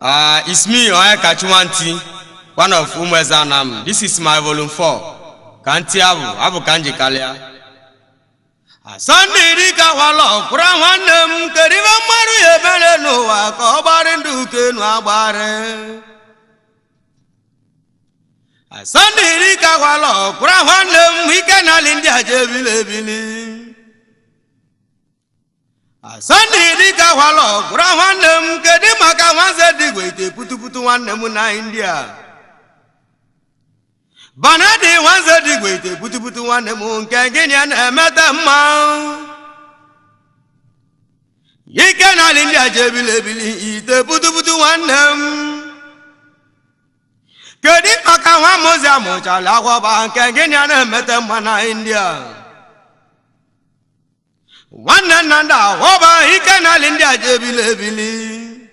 It's me, Oyekachiwanti, one of Umwezanam. This is my volume 4. Kanti Abu Kanji Kalia. Sunday Rika Walo, Kurawanem, Kariva Maria Belenoa, Kobarin Duke Nwabare. Sunday Rika Walo, Kurawanem, we can all India Jebili. Sunday Rika Walo, Kurawanem, Kadimaka Wanza Digway, Putu one Namuna India. Banadi Wanza Digway, Putu one Namun, Kaginian, and Madame. Ye can all India Jebili, eat the Putu one Nam. Kadimaka Wamoza Mocha, Kaginian, and Madame India. One another, over he can all India Jebili.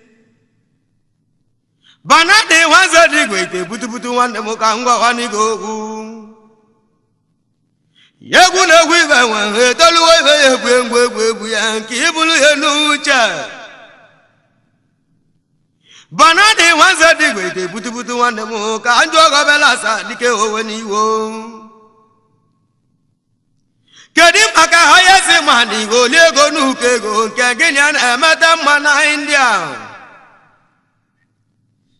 Banade was a digway, Putu one the Mokanga one go. Yaguna Weaver, one head all away, and Kibulu Nucha. Banade was a digway, Putu one the Moka, and Jogabelasa, Dike when he won. Kadim aka haya se mani go lego nuke go Kaginian Madam Mana India.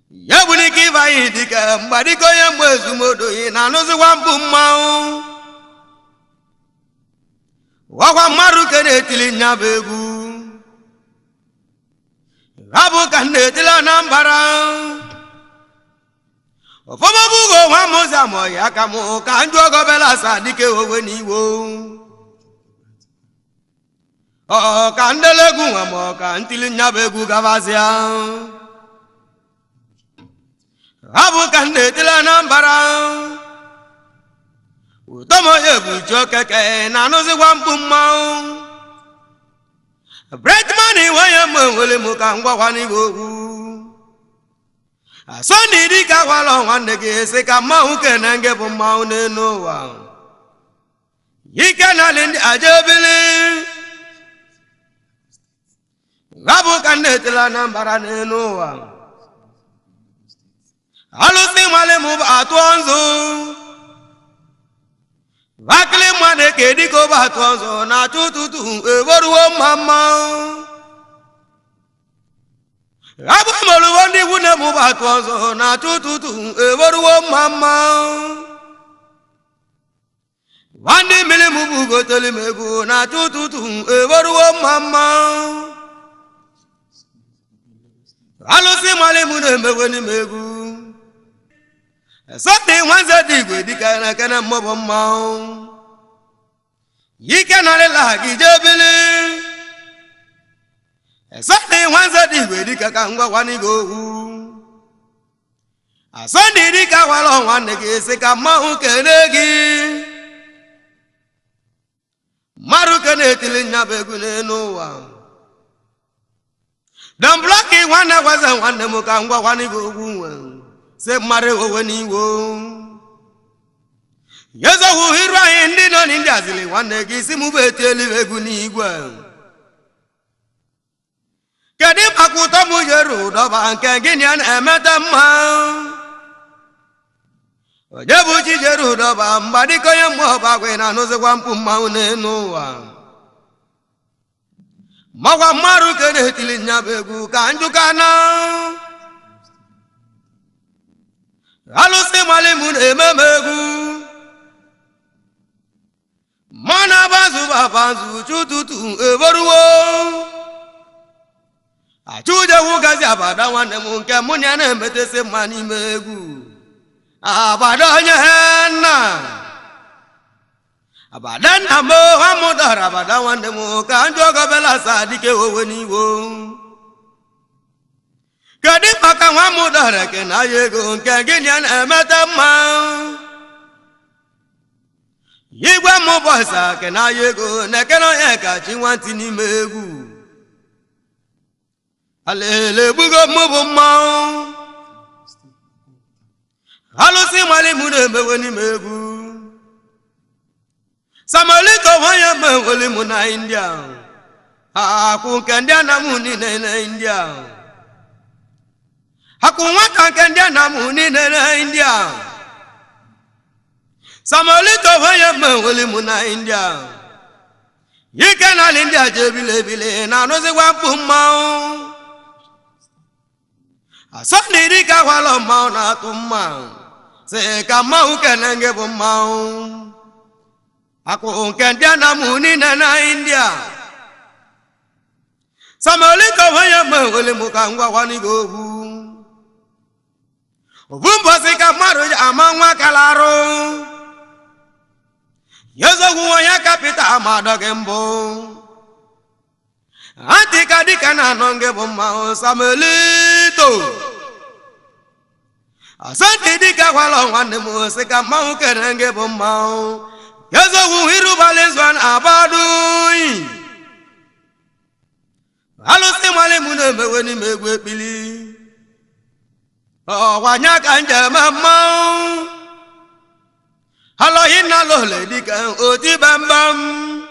Yabuni kiva idika mbadiko ya mwezu modo inanozu wambu mau. Wawa maru kene tili nyabegu. Rabu kane tila nambara. Ofoma bugo wamoza moya kamo kanjogo bela sadike oweni wo. Oh, Candelegu, Amoka, until Nabegu Gavazia. Abu Candela Nambara Utomoye Joke, and Anozi Wampumau. Bread money, Wayam, Willimuka, Wanigo. A Sunday Dika Wallon, one day, Seka Mauken, and give a mountain no one. Ye cannot in the Ajabili. Rabu Candela Nambarane Noa. Alusi Male move at Wanzo. Vakle Mane Kediko Batwanzo, Natutu, Evoru Mamma. Rabu Maluandi wouldn't move at Wanzo, Natutu, Evoru Mamma. One day Milimu go tell him, Natutu, Evoru Mamma. Alusi Malimu Mewani Megu. Something once a dig with the kind of mob of mount. Ye cannot like Jabili. Something once a dig with the Kakanga Wanigo. A Sunday Dika Wallon one day, Seka Mau Kenegi Marukanetil Nabegune no one. Don't block it one that wasn't one the Mukanga Wanigo. Say Mare when he won. Yes, I will hear Ryan on in Dazili one day, gives him over Televeguni. Kadim Akutamu Yeru, Daba, Kaginian, and Madame Jabuchi Jeru, Daba, Badikoyam Moba, when I know the one Pumau no one. Mawa Maru Kenetil Nabegu, Kanjukana. Alusi Malimun Emegu Mana Bazu Chutu Evoruo Achuja Wugazabada one Munka Munian Metese Mani Megu Abadonya Henna Abadan Amo Hamodara Abada one Muka and Jogabella Sadike Oweniwo Kadipaka Wamudara can I go Kaginian and Madame Yigwa Mobosa can I go Nakano Eka Chiwantini Megu Alele Bugo Mobomau Alusi Malimude Mewani Megu Samaliko Wayam Wolimuna India Kunkandiana Muni in India. Hakunwata kendia na muni na India. Samolito vaya mweli muna India. Yikana India jebile bile na noze wampumao. Asani rika walo mao na tumma. Se kama ukenenge bumao. Aku kendia na muni na India. Samolito vaya mweli mukangwa wanigogu. Vumbosi kamaru amangwa kalaro. Yozo huwanya kapita amada gembo. Antika dikana nonge bomao Samuelito. Asante dika walo wane mose kamau kerenge bomao. Yozo huhiru balezwan abadui. Alusi mwale mune meweni megwe pili. Wanya kanja mamau. Halo hina lole dika oti bambam.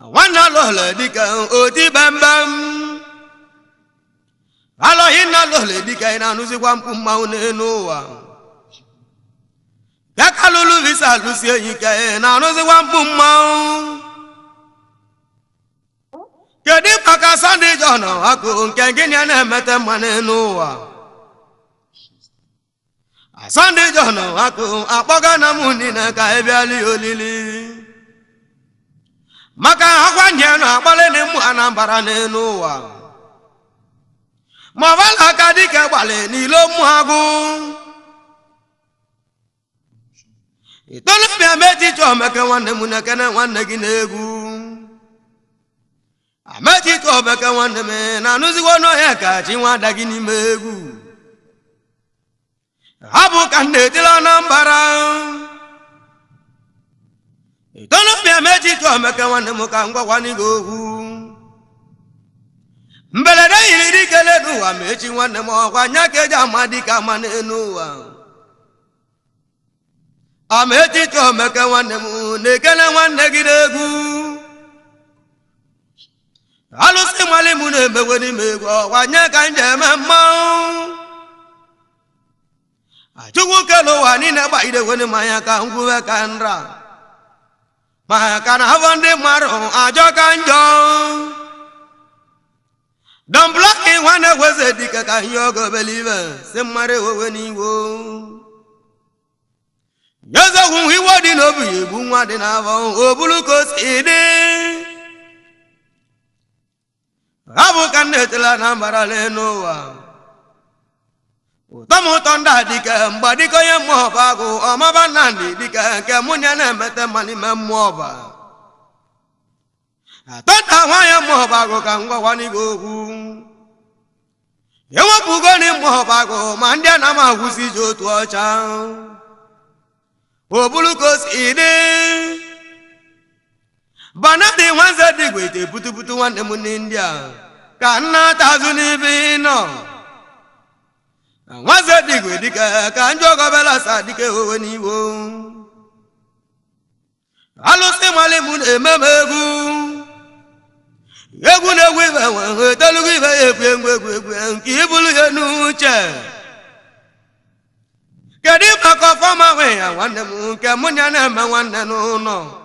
Wana lole dika oti bambam. Halo hina lole dika ina nusi kwa mpumaune noa. Yaka lulu visa lusia yika ina nusi kwa mpumau. Kedi paka sandi jono aku kengini ane mete mane noa. Sandi jono aku apoga na muni na kaebiali olili. Maka hakwanye na bale ni mu anambara nenuwa. Mavala kadike bale ni lo muhagu. Itolu bia meji cho meke wane munekene wane ginegu. Ameji to meke wane me na nuzi wono heka chiwada gini megu. Abu kande tila nambara. Itono bia meji to meke wane mukangwa wanigogu. Mbelede iliri kele nuwa meji wane mwa nyake jamadi kama nenuwa. Ameji to meke wane mu nekele wane gidegu. Alusi mwali mune meweni megwa wanyaka njeme mau. Ajugu kelo wani na baide weni mayaka nguwe kanra. Mayaka na havande maro ajo kanjo. Domblaki wane weze dika kanyogo believe. Semare weni wo. Yozo hungi wadi nobu yebu wadi na vong. Obulu ide. Abu kande tila nambara lenowa. Utamu tonda dika mbadiko ye mwoba go omaba nandi dika ke munyane mete mani me mwoba. Tonda wanye mwoba go kangwa wani go hu. Yewa bugo ni mwoba go mandia na mahusi jotu ocha. Obulu ide. Banadi wanze digwete putu putu wane munindia. Kana tazuni bino. Wanze digwe dika kanjoga bela sadike oweni wo. Alusi mwale mune memegu. Yegu newe wewe telugi weye gwe kibulu yenuche. Kedi makofama weya wane muke munyane me wane nuno.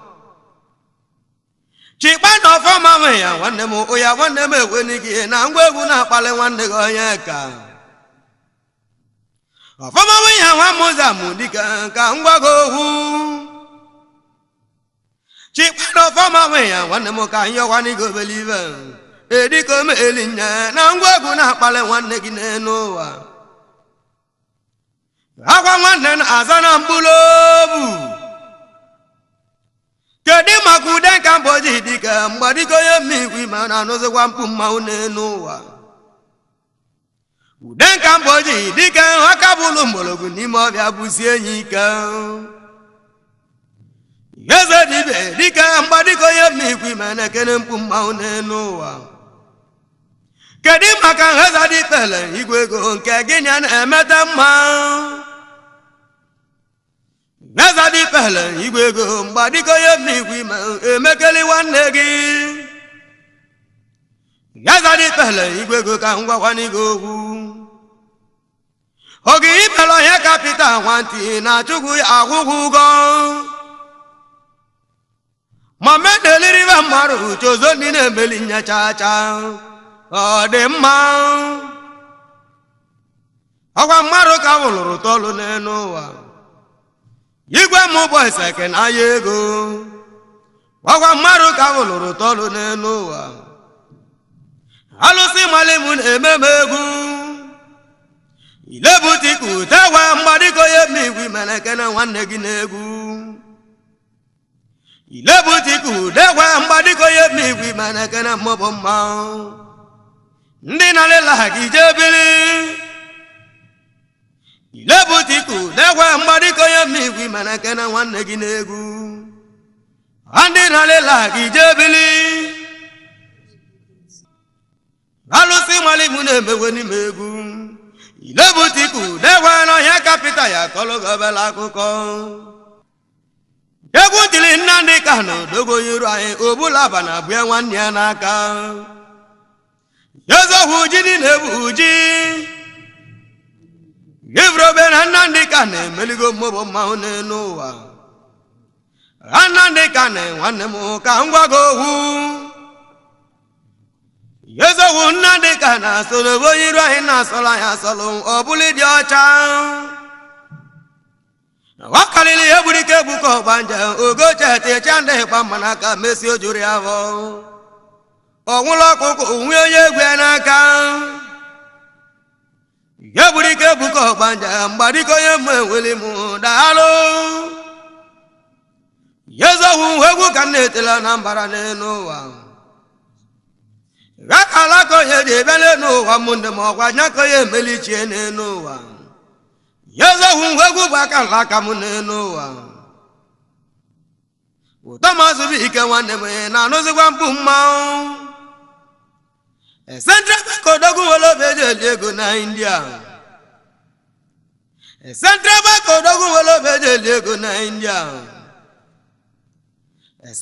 Chikpano foma weya wane mu oya wane me wenigi na ngwegu na pale wane goyeka. Foma weya wamuza mudika ka ngwago hu. Chikpano foma weya wane mu ka yo wani go believe. Ediko me elinya na ngwegu na pale wane ginenowa. Akwa wane na azana mbulobu. Kedi makude kamboji dika mbadiko ye miwi mana noze wampu maune nuwa. Uden kamboji dika wakabulu mbologu ni mobya busie nyika. Yeze dibe dika mbadiko ye miwi mana kene mpu maune nuwa. Kedi makangaza dipele igwego nke ginyan emete mma. Naza di pele igwego mbadiko ye miwi ma emekeli wane gi. yazadi pele igwego ka ngwagwani gogu ogi pelo ya kapita wanti na chugu agwugo mama deliri ba maru chozo ni ne melinya cha cha odemma agwa maru ka wuluru tolu n'enu wa igwe mu boy second ayego agwa maru ka wuluru tolu n'enu wa alusi malimun ememegu ilebutiku tawa mmadiko ye miwi menekene nwanne gị n'egwu ilebutiku dewa mmadiko ye miwi menekene mmụbụ mma ndị na-alịla gị jebili ilebutiku dewa mmadiko ye miwi menekene nwanne gị n'egwu ndị na-alịla gị jebili alusi malimun emewe n'ime egwu ilebutiku dewa n'ọhịa kapịta ya kọlọgọbela akụkọ egwu tiri Nnamdi Kanu dogoyiru anyị ogbulaba na abụọ nwanne ya n'aka ezohu ji dị na-ebu ji givrobe na Nnamdi Kanu emeligo mmụbụ mmanwụ n'elu ụwa Nnamdi Kanu nwanne m ka m gwa gị okwu yezowu Nnamdi Kanu asolo boyiru anyị na-asọrọ anyị asọlụ ọbụla dị ọcha wakalili eburike buko banje ogoche techa ndị ịkpa mana ka mesi ojuri ahụ ọnwụlọ ọkụkụ onwe onye egwe n'aka eburike buko banje mgbadiko onye mma enweli m daalụ yezowu egwu ka m na-etela na mbara n'elu ụwa gakala ka onye ji ebe n'elu ụwa m ndị ma ọgwa nya ka onye emelichie n'elu ụwa yezowu egwu bụ aka nlaka m n'elu ụwa ụtọ mazụ bụ ike nwanne m na-anụzikwa mkpu mmanwụ Central Bank odogwu nwere obe eji eli ego na India Central Bank odogwu nwere obe eji eli ego na India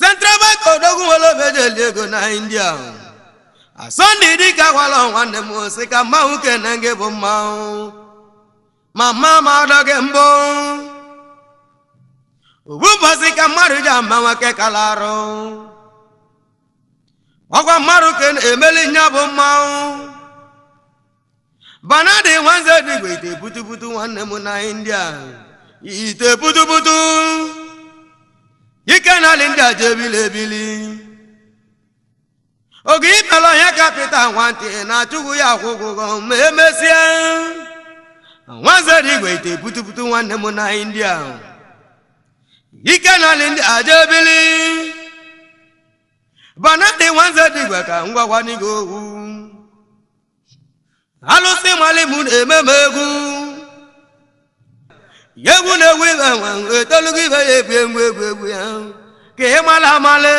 Central Bank odogwu nwere obe eji eli ego na India asọndị dịka gwala nwanne m osi ka mmanwụ kene gị bụ mmanwụ mama madoge mbụ ụbọchị ka mmadụ ji ama nwoke kalarụ ọgwa mmadụ ka emeli nya bụ mmanwụ banadị nwanze dịgwa ite butubutu nwanne m na India ite butubutu ike na India ji ebili ebili oge ikpelọ ya kapịta nwantị na chukwu ya akwụgwụgwọ ma emesie nwanze dịgwa ite butubutu nwanne m na India ike na India ji ebili banadị nwanze dịgwa ka ngwagwa n'igo okwu alụsị malimu na-ememe egwu egwu na-egwu ibe nwe etolugo ibe ya ebi egwu ya ka ị mala amali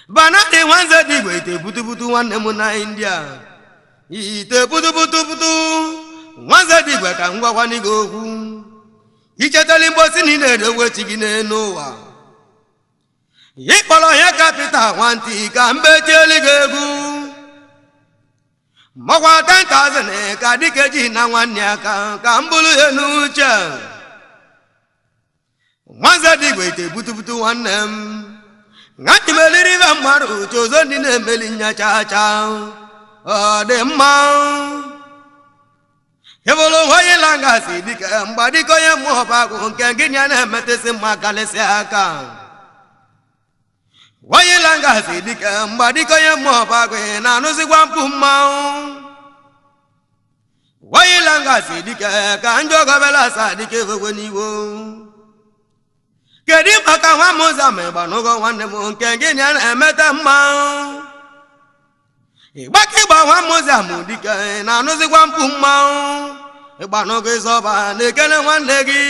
banadị nwanze dịgwa ite butubutu nwanne m na India ite butubutu nwanze dịgwa ka ngwagwa n'igo okwu ichetali mgbosi niile na-edowechi gị n'elu ụwa ịkpọrọ ya kapịta nwantị ka mbechieli gị egwu mọkwa 10,000 ka dike ji na nwanne ya ka m bụrụ ya n'uche nwanze dịgwa ite butubutu nwanne m ngaji meliri ibe mmadụ chozo ndị na-emeli nya cha cha ọ dị mma ebolo hoye langasi dike mgbadiko onye mmụọ bagụ nke gị ya na-emetesi mma kalịsị aka hoye langasi dike mgbadiko onye mmụọ bagụ na-anụzikwa mkpu mmanwụ hoye langasi dike ka njọ gọbela sa dike vegwe n'iwo kedu maka nwa m ụzọ ma ịgbanụgo nwanne m nke gị ya na-emete mma ịgbaka ịgba nwa m ụzọ m dike na-anụzikwa mkpu mmanwụ ịgbanụgo ịzọba na-ekele nwanne gị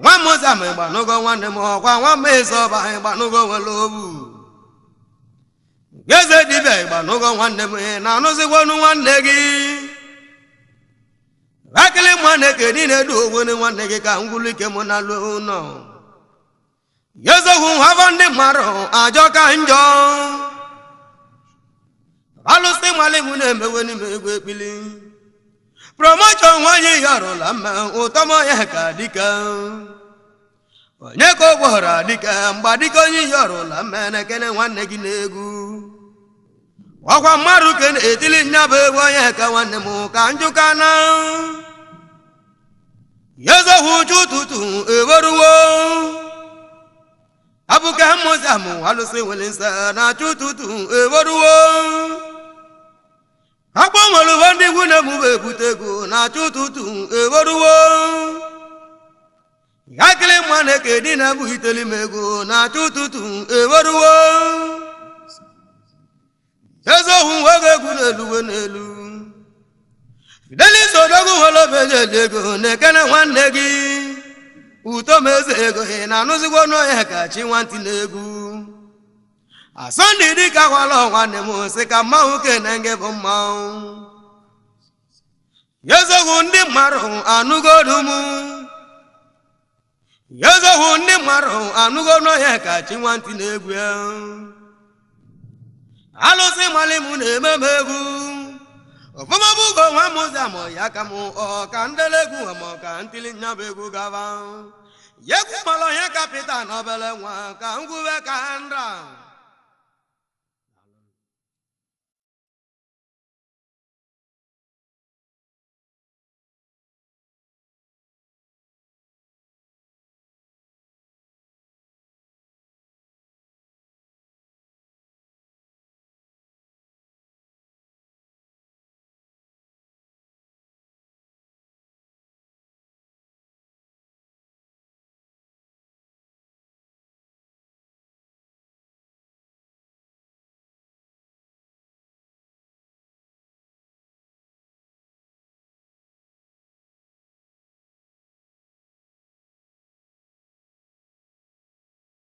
nwa m ụzọ ma ịgbanụgo nwanne m ọkwa nwa m ịzọba ịgbanụgo nwere obu eze dibịa ịgbanụgo nwanne m na-anụzikwanu nwanne gị akịlị nwanne ka niile du ogwene nwanne gị ka ngwụlụ ike m na lụ ụlọ yezohu hava ndị mmadụ ajọ ka njọ nwale mụ na-emewe n'ime egwu ekpili promotion nwanyị yọrụla mma ụtọmọ ya ka dịka onye ka ọ gwọrọ dịka mgba dịka onye yọrụla mma na-ekene nwanne gị n'egwu ọkwa mmadụ ke na-etili nya bụ egwu onye ka nwanne m ka njụka na yezohụ uju ụtụtụ eweruwo abụka mmụzamụ alụsị nwere nsa na achụ ụtụtụ eweruwo akpọ nwere uwe ndị ikwu na-emube ebute ego na achụ ụtụtụ eweruwo yakịrị mma na-eke dị na-ebu iteli m ego na achụ ụtụtụ eweruwo ezohụ nwoge egwu n'eluwe n'elu Fidelis Odogwu holobenyeli ego na-ekene nwanne gị uto meze ego ị na-anụzigwo n'ọya ka chi nwantị n'egwu Asọndị dịka gwala nwanne m sị ka mmanwụ kene nge bụ mmanwụ yezohụ ndị mmadụ anụgodu m yezohụ ndị mmadụ anụgo n'ọya ka chi nwantị n'egwu alụsị mali m na-eme m egwu ọfụma bụgo nwa m ụzọ amụ ya ka m ọka ndelegwu ma ọka ntili nyabụ egwu gaba yegwu malọ ya kapịta n'obele nwa ka ngwube ka nra